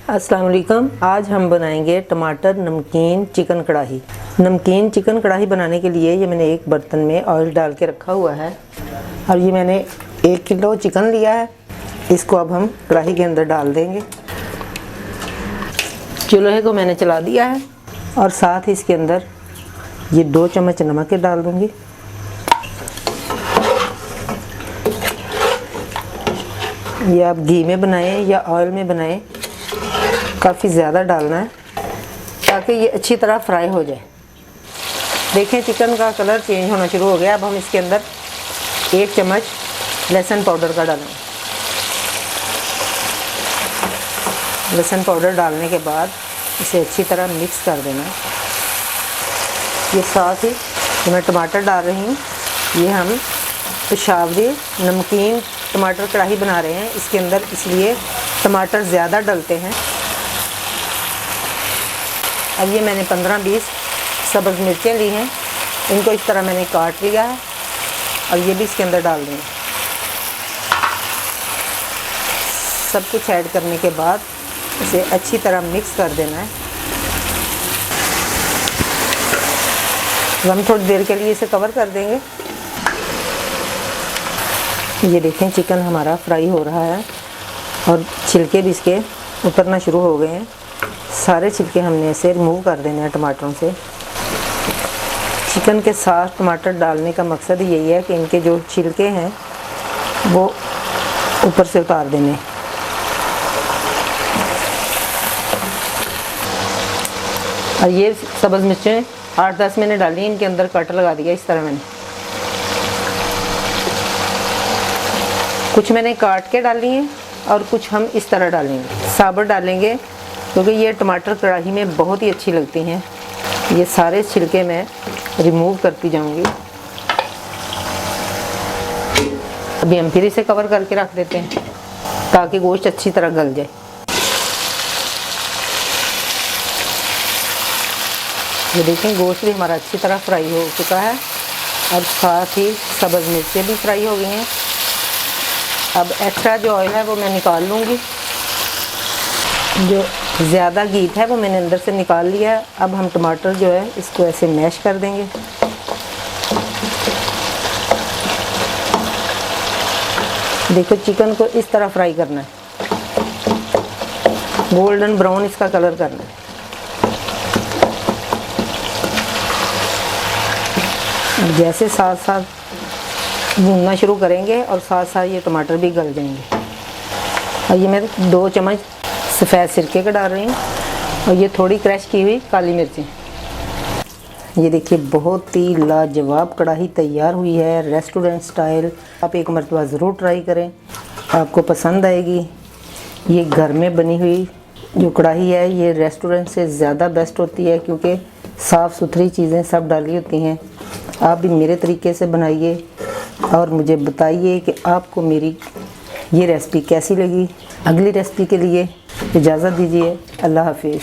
अस्सलाम वालेकुम। आज हम बनाएंगे टमाटर नमकीन चिकन कढ़ाई। नमकीन चिकन कढ़ाई बनाने के लिए ये मैंने एक बर्तन में ऑयल डाल के रखा हुआ है और ये मैंने 1 किलो चिकन लिया है। इसको अब हम कढ़ाई के अंदर डाल देंगे। चूल्हे को मैंने चला दिया है और साथ ही इसके अंदर ये 2 चम्मच नमक डाल दूंगी। ये आप घी में बनाएं या ऑयल में बनाएं, काफ़ी ज़्यादा डालना है ताकि ये अच्छी तरह फ्राई हो जाए। देखें चिकन का कलर चेंज होना शुरू हो गया। अब हम इसके अंदर 1 चम्मच लहसुन पाउडर का डालेंगे। लहसुन पाउडर डालने के बाद इसे अच्छी तरह मिक्स कर देना। ये साथ ही जो मैं टमाटर डाल रही हूँ, ये हम पेशावरी नमकीन टमाटर कढ़ाई बना रहे हैं इसके अंदर, इसलिए टमाटर ज़्यादा डलते हैं। अब ये मैंने 15-20 सब्ज़ मिर्चें ली हैं, इनको इस तरह मैंने काट लिया है और ये भी इसके अंदर डाल देंगे। सब कुछ ऐड करने के बाद इसे अच्छी तरह मिक्स कर देना है। अब हम थोड़ी देर के लिए इसे कवर कर देंगे। ये देखें चिकन हमारा फ्राई हो रहा है और छिलके भी इसके उतरना शुरू हो गए हैं। सारे छिलके हमने इसे रिमूव कर देने हैं टमाटरों से। चिकन के साथ टमाटर डालने का मकसद यही है कि इनके जो छिलके हैं वो ऊपर से उतार देने। और ये सब्ज़ मिर्चें 8-10 मैंने डाली, इनके अंदर कट लगा दिया इस तरह मैंने। कुछ मैंने काट के डाली हैं और कुछ हम इस तरह डालेंगे, साबुत डालेंगे, क्योंकि ये टमाटर कढ़ाई में बहुत ही अच्छी लगती हैं। ये सारे छिलके मैं रिमूव करती जाऊंगी। अभी हम फिर इसे कवर करके रख देते हैं ताकि गोश्त अच्छी तरह गल जाए। ये देखें गोश्त भी हमारा अच्छी तरह फ्राई हो चुका है और साथ ही सब्ज़ मिर्चें भी फ्राई हो गई हैं। अब एक्स्ट्रा जो ऑयल है वो मैं निकाल लूँगी। जो ज़्यादा घी है वो मैंने अंदर से निकाल लिया है। अब हम टमाटर जो है इसको ऐसे मैश कर देंगे। देखो चिकन को इस तरह फ्राई करना है, गोल्डन ब्राउन इसका कलर करना है। जैसे साथ साथ भूनना शुरू करेंगे और साथ साथ ये टमाटर भी गल जाएंगे। और ये मैं 2 चम्मच सफ़ेद सिरके का डाल रही हूँ और ये थोड़ी क्रश की हुई काली मिर्चें। ये देखिए बहुत ही लाजवाब कढ़ाई तैयार हुई है, रेस्टोरेंट स्टाइल। आप एक मरतबा ज़रूर ट्राई करें, आपको पसंद आएगी। ये घर में बनी हुई जो कढ़ाई है ये रेस्टोरेंट से ज़्यादा बेस्ट होती है, क्योंकि साफ़ सुथरी चीज़ें सब डाली होती हैं। आप भी मेरे तरीके से बनाइए और मुझे बताइए कि आपको मेरी ये रेसिपी कैसी लगी। अगली रेसिपी के लिए इजाज़त दीजिए। अल्लाह हाफिज़।